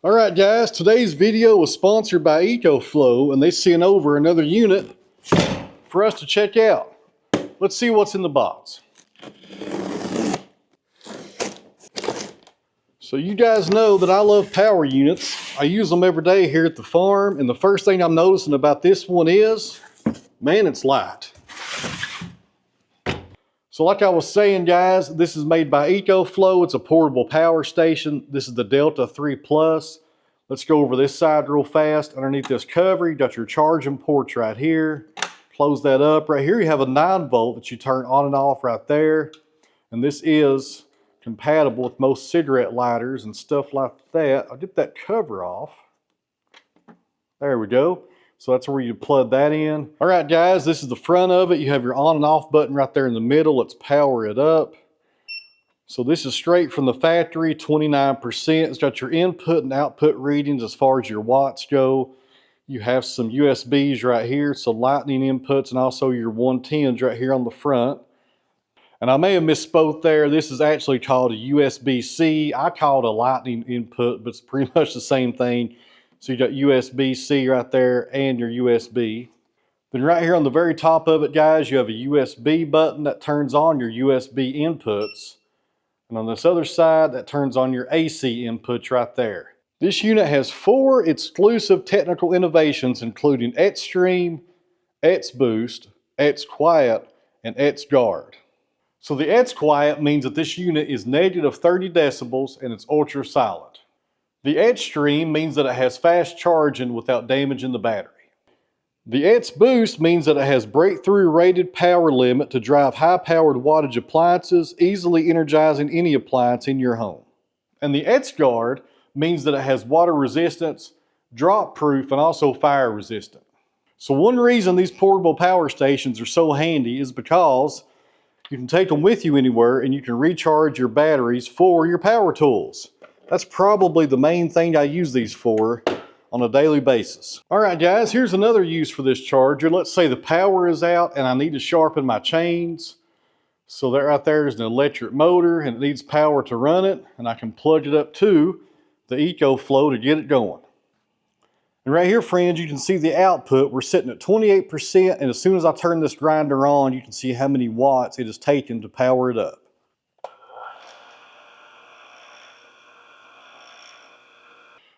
All right, guys, today's video was sponsored by EcoFlow, and they sent over another unit for us to check out. Let's see what's in the box. So you guys know that I love power units. I use them every day here at the farm, and the first thing I'm noticing about this one is, man, it's light. So like I was saying, guys, this is made by EcoFlow. It's a portable power station. This is the Delta 3 Plus. Let's go over this side real fast. Underneath this cover, you got your charging ports right here. Close that up. Right here, you have a 9-volt that you turn on and off right there. And this is compatible with most cigarette lighters and stuff like that. I'll get that cover off. There we go. So that's where you plug that in. All right, guys, this is the front of it. You have your on and off button right there in the middle. Let's power it up. So this is straight from the factory, 29%. It's got your input and output readings as far as your watts go. You have some USBs right here, so lightning inputs, and also your 110s right here on the front. And I may have misspoke there. This is actually called a USB-C. I call it a lightning input, but it's pretty much the same thing. So you got USB-C right there and your USB. Then right here on the very top of it, guys, you have a USB button that turns on your USB inputs. And on this other side, that turns on your AC inputs right there. This unit has 4 exclusive technical innovations, including Xtreme, X-Boost, X-Quiet, and X-Guard. So the X-Quiet means that this unit is negative 30 decibels and it's ultra silent. The Xtreme means that it has fast charging without damaging the battery. The X-Boost means that it has breakthrough rated power limit to drive high-powered wattage appliances, easily energizing any appliance in your home. And the X-Guard means that it has water resistance, drop proof, and also fire resistant. So one reason these portable power stations are so handy is because you can take them with you anywhere and you can recharge your batteries for your power tools. That's probably the main thing I use these for on a daily basis. All right, guys, here's another use for this charger. Let's say the power is out and I need to sharpen my chains. So that right there is an electric motor and it needs power to run it, and I can plug it up to the EcoFlow to get it going. And right here, friends, you can see the output. We're sitting at 28%, and as soon as I turn this grinder on, you can see how many watts it has taken to power it up.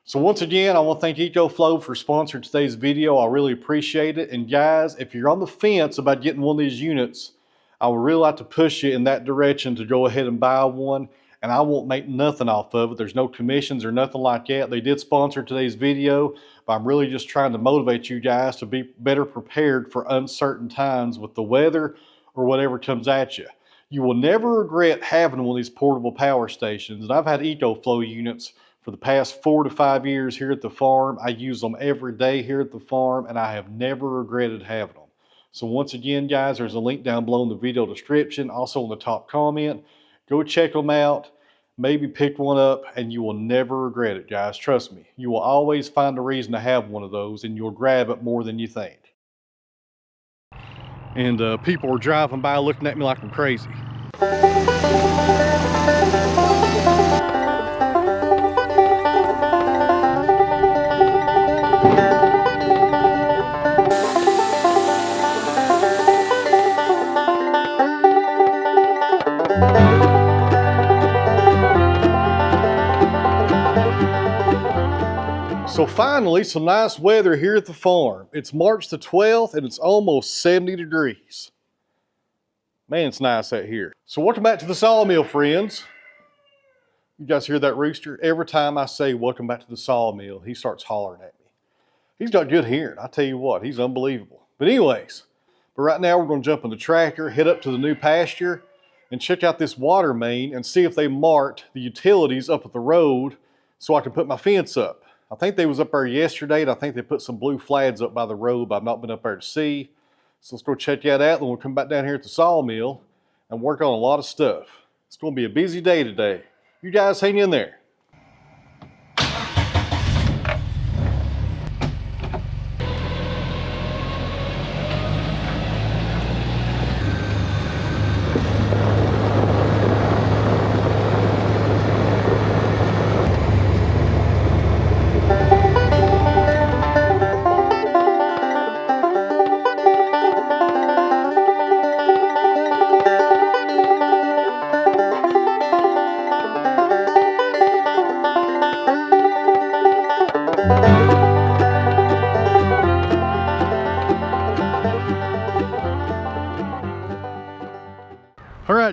So once again, I want to thank EcoFlow for sponsoring today's video. I really appreciate it. And guys, if you're on the fence about getting one of these units, I would really like to push you in that direction to go ahead and buy one. And I won't make nothing off of it. There's no commissions or nothing like that. They did sponsor today's video, but I'm really just trying to motivate you guys to be better prepared for uncertain times with the weather or whatever comes at you. You will never regret having one of these portable power stations. And I've had EcoFlow units for the past 4 to 5 years here at the farm. I use them every day here at the farm, and I have never regretted having them. So once again, guys, there's a link down below in the video description, also in the top comment. Go check them out, maybe pick one up, and you will never regret it, guys. Trust me, you will always find a reason to have one of those, and you'll grab it more than you think. And people are driving by looking at me like I'm crazy. So finally, some nice weather here at the farm. It's March the 12th and it's almost 70 degrees. Man, it's nice out here. So welcome back to the sawmill, friends. You guys hear that rooster? Every time I say welcome back to the sawmill, he starts hollering at me. He's got good hearing. I tell you what, he's unbelievable. But anyways, right now we're going to jump in the tractor, head up to the new pasture, and check out this water main and see if they marked the utilities up at the road so I can put my fence up. I think they was up there yesterday, and I think they put some blue flags up by the road, but I've not been up there to see. So let's go check that out, then we'll come back down here at the sawmill and work on a lot of stuff. It's going to be a busy day today. You guys hang in there.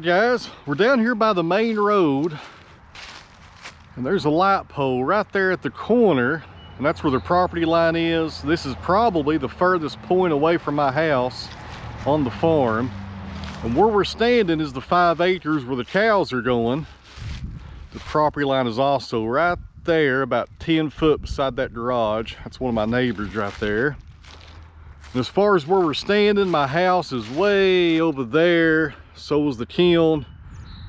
guys, we're down here by the main road, and there's a light pole right there at the corner, and that's where the property line is. This is probably the furthest point away from my house on the farm. And where we're standing is the 5 acres where the cows are going. The property line is also right there, about 10 foot beside that garage. That's one of my neighbors right there. And as far as where we're standing, my house is way over there. So is the kiln.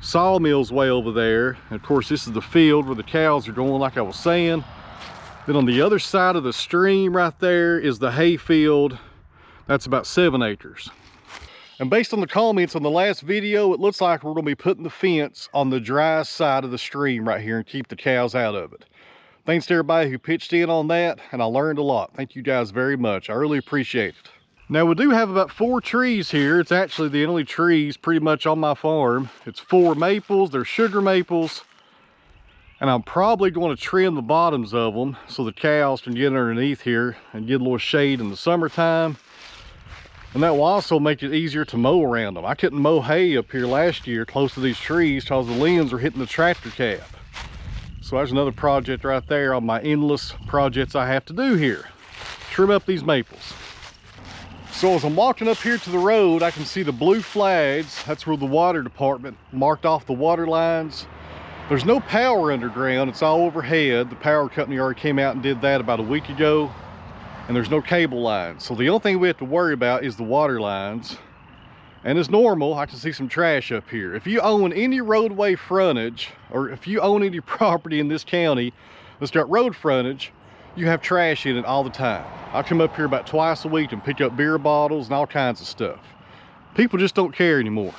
Sawmill's way over there. And of course, this is the field where the cows are going, like I was saying. Then on the other side of the stream right there is the hay field. That's about 7 acres. And based on the comments on the last video, it looks like we're going to be putting the fence on the dry side of the stream right here and keep the cows out of it. Thanks to everybody who pitched in on that, and I learned a lot. Thank you guys very much. I really appreciate it. Now, we do have about 4 trees here. It's actually the only trees pretty much on my farm. It's 4 maples. They're sugar maples. And I'm probably going to trim the bottoms of them so the cows can get underneath here and get a little shade in the summertime. And that will also make it easier to mow around them. I couldn't mow hay up here last year close to these trees because the limbs are hitting the tractor cab. So there's another project right there on my endless projects I have to do here. Trim up these maples. So as I'm walking up here to the road, I can see the blue flags. That's where the water department marked off the water lines. There's no power underground, it's all overhead. The power company already came out and did that about a week ago. And there's no cable lines. So the only thing we have to worry about is the water lines. And as normal, I can see some trash up here. If you own any roadway frontage, or if you own any property in this county that's got road frontage, you have trash in it all the time. I come up here about twice a week and pick up beer bottles and all kinds of stuff. People just don't care anymore.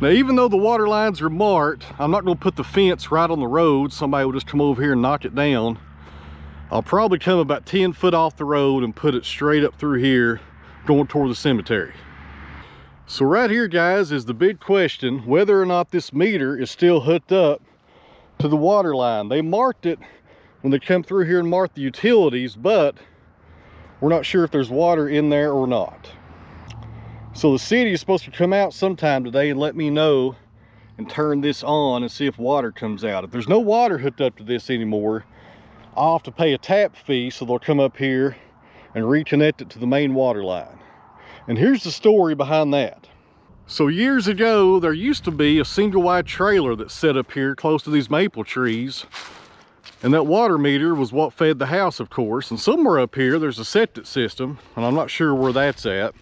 Now, even though the water lines are marked, I'm not gonna put the fence right on the road. Somebody will just come over here and knock it down. I'll probably come about 10 foot off the road and put it straight up through here, going toward the cemetery. So right here, guys, is the big question, whether or not this meter is still hooked up to the water line. They marked it when they come through here and marked the utilities, but we're not sure if there's water in there or not. So the city is supposed to come out sometime today and let me know and turn this on and see if water comes out. If there's no water hooked up to this anymore, I'll have to pay a tap fee, so they'll come up here and reconnect it to the main water line. And here's the story behind that. So years ago, there used to be a single wide trailer that's set up here close to these maple trees. And that water meter was what fed the house, of course. And somewhere up here, there's a septic system, and I'm not sure where that's at.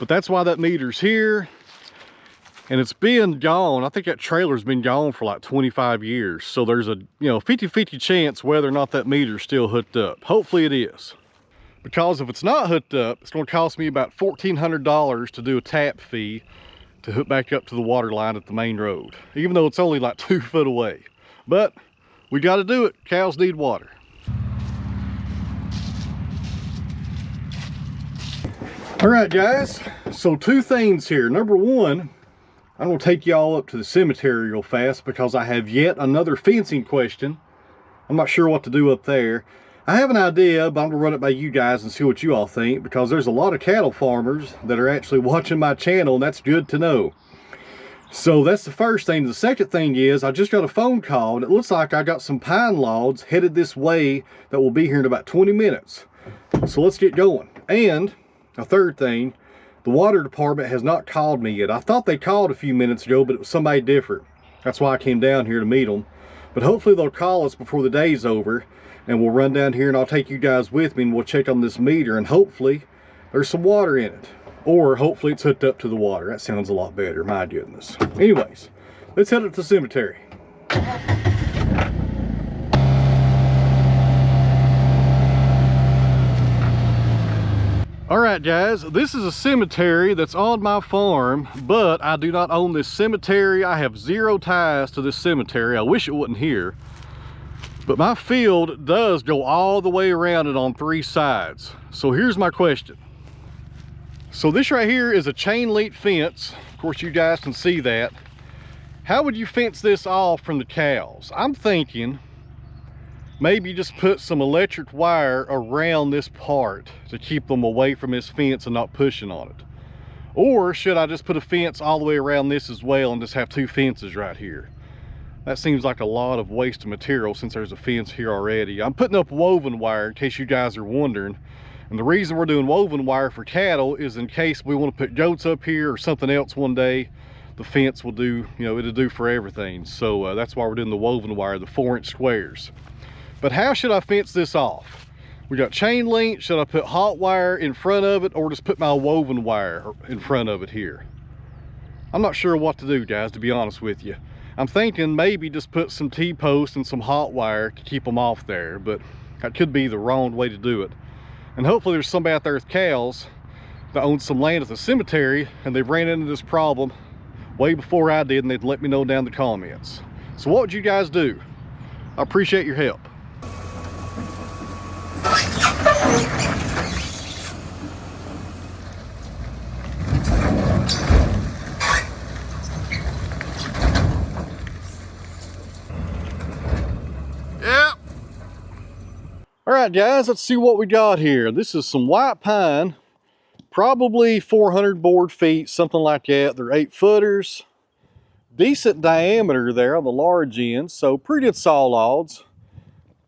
But that's why that meter's here. And it's been gone. I think that trailer's been gone for like 25 years. So there's a 50-50 chance whether or not that meter's still hooked up. Hopefully it is. Because if it's not hooked up, it's going to cost me about $1,400 to do a tap fee to hook back up to the water line at the main road. Even though it's only like 2 foot away. But we got to do it. Cows need water. All right, guys. So 2 things here. Number 1, I'm going to take y'all up to the cemetery real fast because I have yet another fencing question. I'm not sure what to do up there. I have an idea, but I'm going to run it by you guys and see what you all think, because there's a lot of cattle farmers that are actually watching my channel, and that's good to know. So that's the first thing. The second thing is I just got a phone call, and it looks like I got some pine logs headed this way that will be here in about 20 minutes. So let's get going. And a third thing, the water department has not called me yet. I thought they called a few minutes ago, but it was somebody different. That's why I came down here to meet them. But hopefully they'll call us before the day's over, and we'll run down here and I'll take you guys with me and we'll check on this meter, and hopefully there's some water in it. Or hopefully it's hooked up to the water. That sounds a lot better, my goodness. Anyways, let's head up to the cemetery. All right, guys, this is a cemetery that's on my farm, but I do not own this cemetery. I have 0 ties to this cemetery. I wish it wasn't here. But my field does go all the way around it on 3 sides. So here's my question. So this right here is a chain link fence. Of course, you guys can see that. How would you fence this off from the cows? I'm thinking maybe just put some electric wire around this part to keep them away from this fence and not pushing on it. Or should I just put a fence all the way around this as well and just have 2 fences right here? That seems like a lot of waste of material since there's a fence here already. I'm putting up woven wire in case you guys are wondering. And the reason we're doing woven wire for cattle is in case we want to put goats up here or something else one day, the fence will do, you know, it'll do for everything. So that's why we're doing the woven wire, the 4-inch squares. But how should I fence this off? We got chain link. Should I put hot wire in front of it or just put my woven wire in front of it here? I'm not sure what to do, guys, to be honest with you. I'm thinking maybe just put some T-posts and some hot wire to keep them off there, but that could be the wrong way to do it. And hopefully there's somebody out there with cows that owns some land at the cemetery and they've ran into this problem way before I did, and they'd let me know down in the comments. So what would you guys do? I appreciate your help. Yep. All right, guys, let's see what we got here. This is some white pine, probably 400 board feet, something like that. They're 8-footers, decent diameter there on the large end, so pretty good saw logs.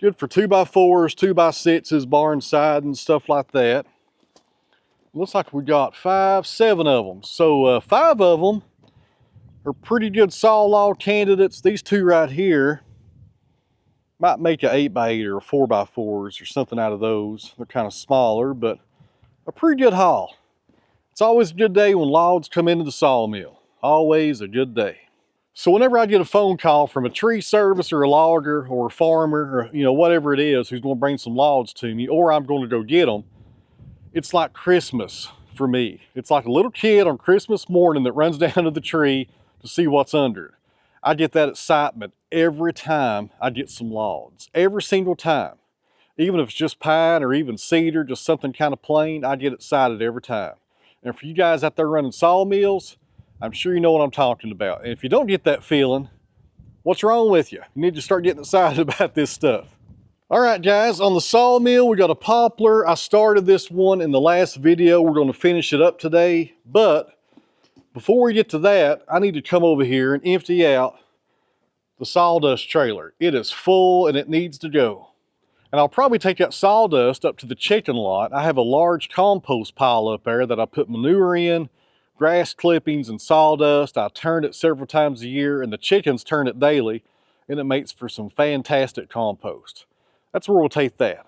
Good for 2x4s, 2x6s, barn siding, stuff like that. Looks like we got 7 of them. So 5 of them are pretty good saw log candidates. These 2 right here might make a 8x8 or 4x4s or something out of those. They're kind of smaller, but a pretty good haul. It's always a good day when logs come into the sawmill. Always a good day. So whenever I get a phone call from a tree service or a logger or a farmer or, you know, whatever it is who's going to bring some logs to me, or I'm going to go get them, it's like Christmas for me. It's like a little kid on Christmas morning that runs down to the tree to see what's under it. I get that excitement every time I get some logs, every single time. Even if it's just pine or even cedar, just something kind of plain, I get excited every time. And for you guys out there running sawmills, I'm sure you know what I'm talking about. And if you don't get that feeling, what's wrong with you? You need to start getting excited about this stuff. All right, guys, on the sawmill, we got a poplar. I started this one in the last video. We're going to finish it up today. But before we get to that, I need to come over here and empty out the sawdust trailer. It is full and it needs to go. And I'll probably take that sawdust up to the chicken lot. I have a large compost pile up there that I put manure in, grass clippings and sawdust. I turn it several times a year, and the chickens turn it daily, and it makes for some fantastic compost. That's where we'll take that.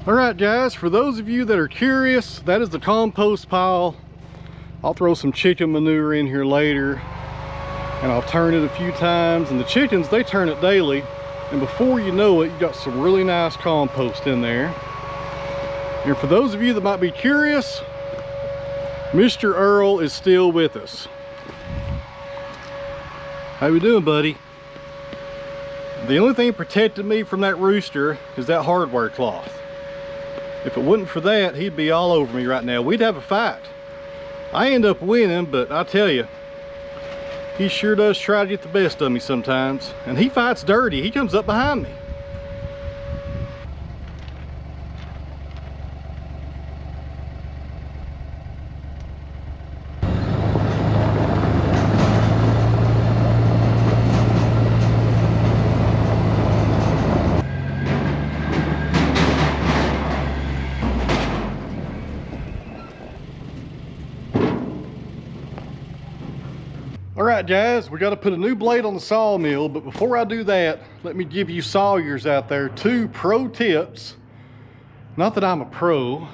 All right, guys, for those of you that are curious, that is the compost pile. I'll throw some chicken manure in here later, and I'll turn it a few times, and the chickens, they turn it daily, and before you know it, you got some really nice compost in there. And for those of you that might be curious, Mr. Earl is still with us. How you doing, buddy? The only thing protecting me from that rooster is that hardware cloth. If it wasn't for that, he'd be all over me right now. We'd have a fight. I end up winning, but I tell you, He sure does try to get the best of me sometimes. And he fights dirty. He comes up behind me. All right, guys, we got to put a new blade on the sawmill, but before I do that, let me give you sawyers out there 2 pro tips. Not that I'm a pro,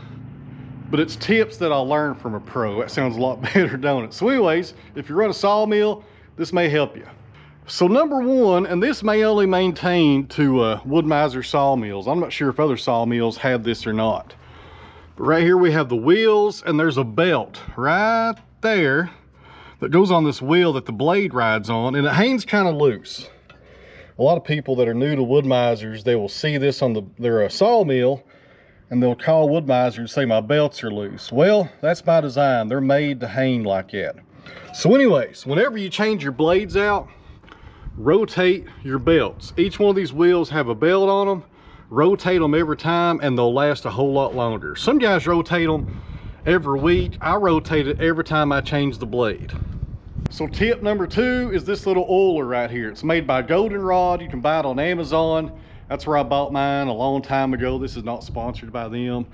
but it's tips that I learned from a pro. That sounds a lot better, don't it? So anyways, if you run a sawmill, this may help you. So number 1, and this may only maintain to Wood-Mizer sawmills. I'm not sure if other sawmills have this or not. But right here we have the wheels, and there's a belt right there that goes on this wheel that the blade rides on, and it hangs kind of loose. A lot of people that are new to Wood-Mizers, they will see this on their sawmill, and they'll call Wood-Mizer and say, my belts are loose. Well, that's by design. They're made to hang like that. So anyways, whenever you change your blades out, rotate your belts. Each one of these wheels have a belt on them. Rotate them every time, and they'll last a whole lot longer. Some guys rotate them every week. I rotate it every time I change the blade. So tip number 2 is this little oiler right here. It's made by Goldenrod. You can buy it on Amazon. That's where I bought mine a long time ago. This is not sponsored by them.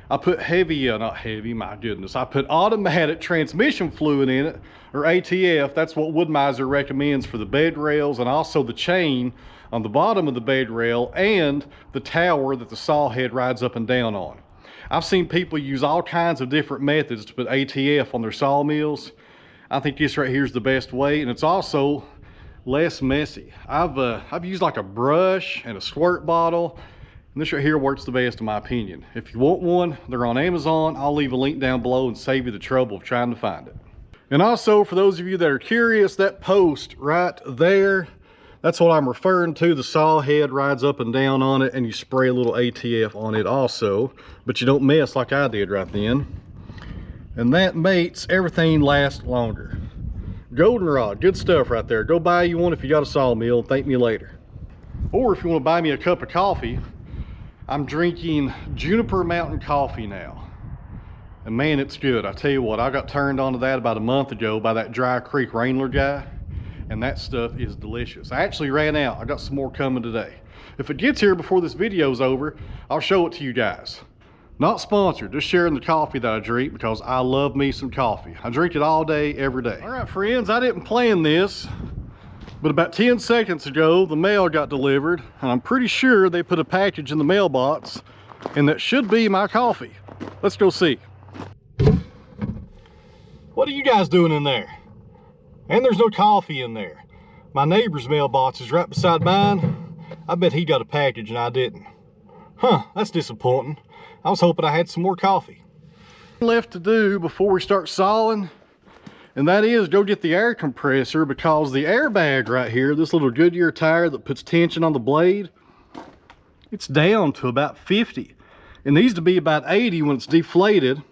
I put not heavy, my goodness. I put automatic transmission fluid in it, or ATF. That's what Wood-Mizer recommends for the bed rails, and also the chain on the bottom of the bed rail and the tower that the saw head rides up and down on. I've seen people use all kinds of different methods to put ATF on their sawmills. I think this right here is the best way, and it's also less messy. I've used like a brush and a squirt bottle, and this right here works the best in my opinion. If you want one, they're on Amazon. I'll leave a link down below and save you the trouble of trying to find it. And also, for those of you that are curious, that post right there, that's what I'm referring to. The saw head rides up and down on it, and you spray a little ATF on it also, but you don't mess like I did right then. And that makes everything last longer. Goldenrod, good stuff right there. Go buy you one if you got a sawmill and thank me later. Or if you want to buy me a cup of coffee, I'm drinking Juniper Mountain coffee now. And man, it's good. I tell you what, I got turned on to that about a month ago by that Dry Creek Wrangler guy. And that stuff is delicious. I actually ran out. I got some more coming today. If it gets here before this video's over, I'll show it to you guys. Not sponsored, just sharing the coffee that I drink because I love me some coffee. I drink it all day, every day. All right, friends, I didn't plan this, but about 10 seconds ago, the mail got delivered, and I'm pretty sure they put a package in the mailbox, and that should be my coffee. Let's go see. What are you guys doing in there? And there's no coffee in there. My neighbor's mailbox is right beside mine. I bet he got a package and I didn't. Huh, that's disappointing. I was hoping I had some more coffee. Left to do before we start sawing, and that is go get the air compressor, because the airbag right here, this little Goodyear tire that puts tension on the blade, it's down to about 50. It needs to be about 80 when it's deflated,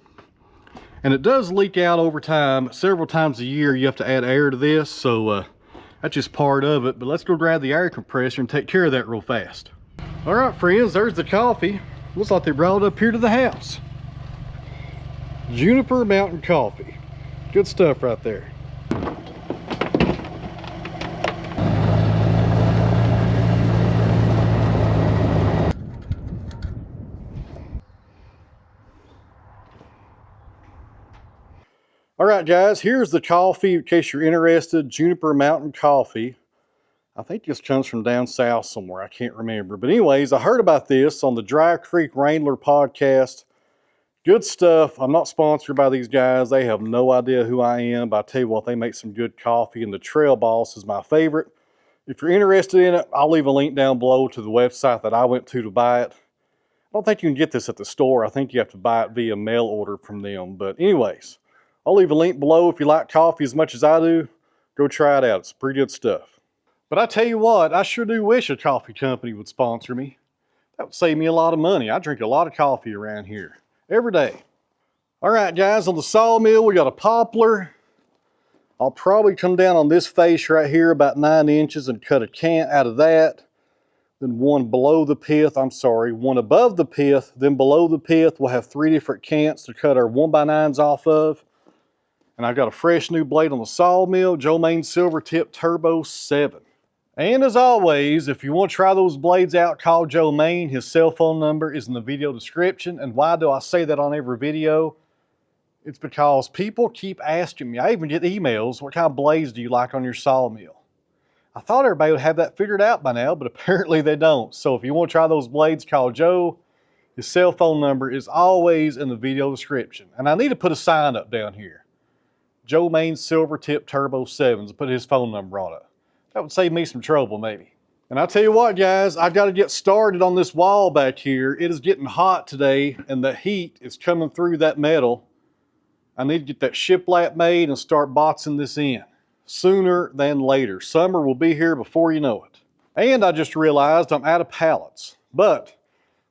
and it does leak out over time. Several times a year you have to add air to this, so that's just part of it. But let's go grab the air compressor and take care of that real fast. All right, friends, there's the coffee. Looks like they brought it up here to the house. Juniper Mountain coffee. Good stuff right there. All right, guys, here's the coffee in case you're interested. Juniper Mountain coffee. I think this comes from down south somewhere. I can't remember. But anyways, I heard about this on the Dry Creek Wrangler podcast. Good stuff. I'm not sponsored by these guys. They have no idea who I am. But I tell you what, they make some good coffee. And the Trail Boss is my favorite. If you're interested in it, I'll leave a link down below to the website that I went to buy it. I don't think you can get this at the store. I think you have to buy it via mail order from them. But anyways, I'll leave a link below. If you like coffee as much as I do, go try it out. It's pretty good stuff. But I tell you what, I sure do wish a coffee company would sponsor me. That would save me a lot of money. I drink a lot of coffee around here every day. All right, guys, on the sawmill, we got a poplar. I'll probably come down on this face right here about 9 inches and cut a cant out of that. Then one below the pith, one above the pith, then below the pith, we'll have 3 different cants to cut our 1x9s off of. And I've got a fresh new blade on the Sawmill, Maine Silver Tip Turbo 7. And as always, if you want to try those blades out, call Joe Maine. His cell phone number is in the video description. And why do I say that on every video? It's because people keep asking me, I even get emails, what kind of blades do you like on your Sawmill? I thought everybody would have that figured out by now, but apparently they don't. So if you want to try those blades, call Joe. His cell phone number is always in the video description. And I need to put a sign up down here. Joe Maine Silver Tip Turbo 7s, put his phone number on it. That would save me some trouble maybe. And I'll tell you what guys, I've got to get started on this wall back here. It is getting hot today and the heat is coming through that metal. I need to get that shiplap made and start boxing this in sooner than later. Summer will be here before you know it. And I just realized I'm out of pallets, but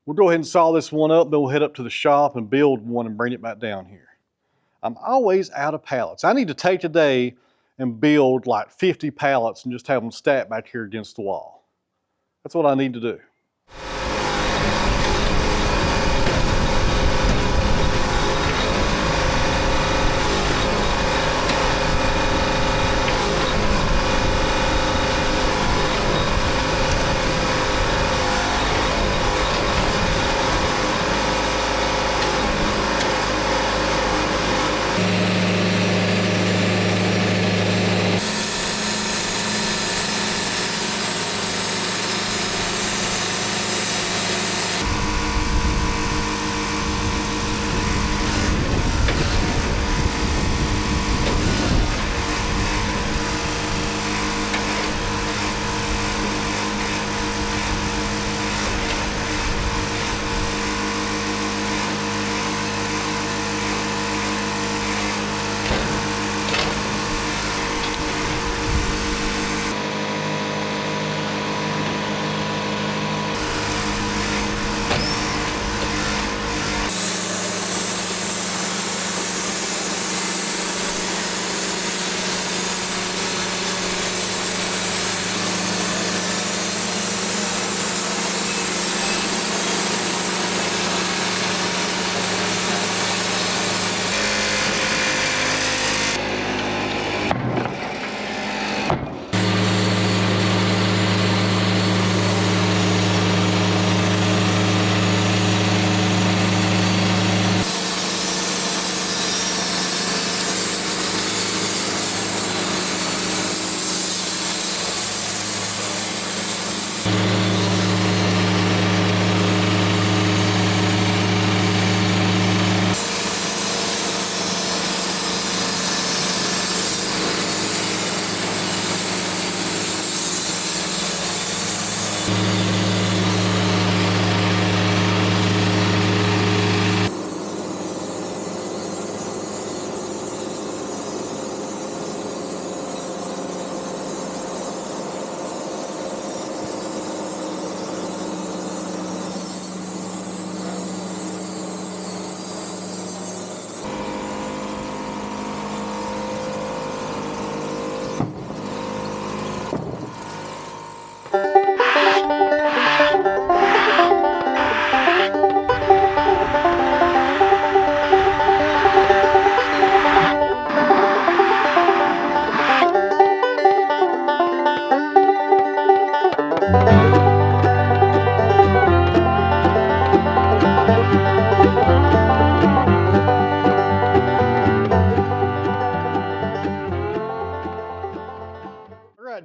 we'll go ahead and saw this one up, then we'll head up to the shop and build one and bring it back down here. I'm always out of pallets. I need to take today and build like 50 pallets and just have them stacked back here against the wall. That's what I need to do.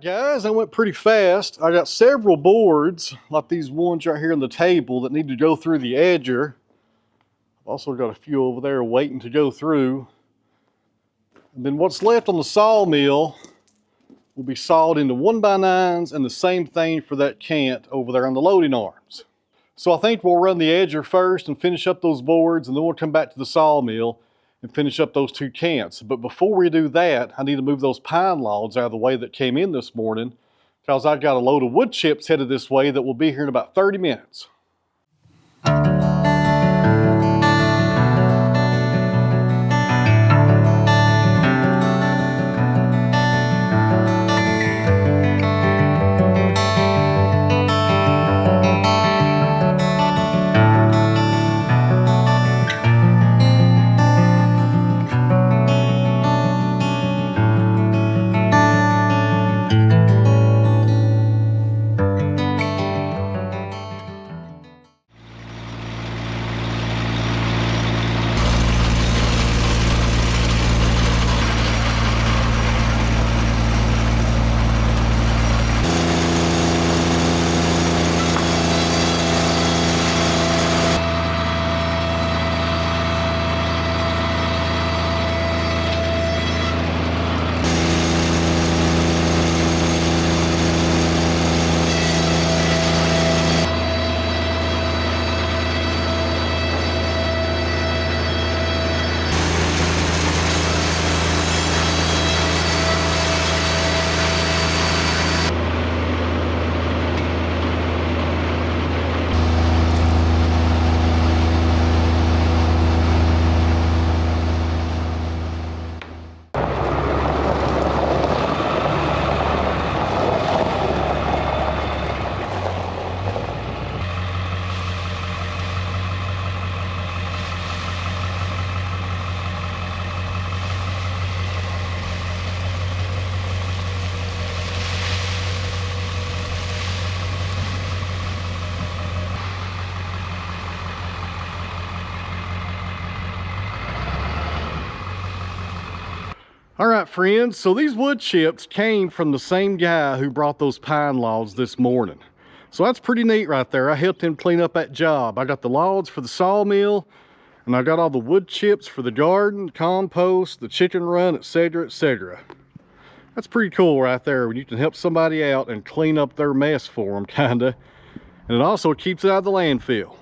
Guys, that went pretty fast. I got several boards, like these ones right here on the table, that need to go through the edger. I've also got a few over there waiting to go through. And then what's left on the sawmill will be sawed into 1x9s, and the same thing for that cant over there on the loading arms. So I think we'll run the edger first and finish up those boards, and then we'll come back to the sawmill and finish up those 2 cants. But before we do that, I need to move those pine logs out of the way that came in this morning, because I've got a load of wood chips headed this way that will be here in about 30 minutes. All right, friends, so these wood chips came from the same guy who brought those pine logs this morning. So that's pretty neat right there. I helped him clean up that job. I got the logs for the sawmill, and I got all the wood chips for the garden, compost, the chicken run, etc., etc. That's pretty cool right there when you can help somebody out and clean up their mess for them, kinda. And it also keeps it out of the landfill.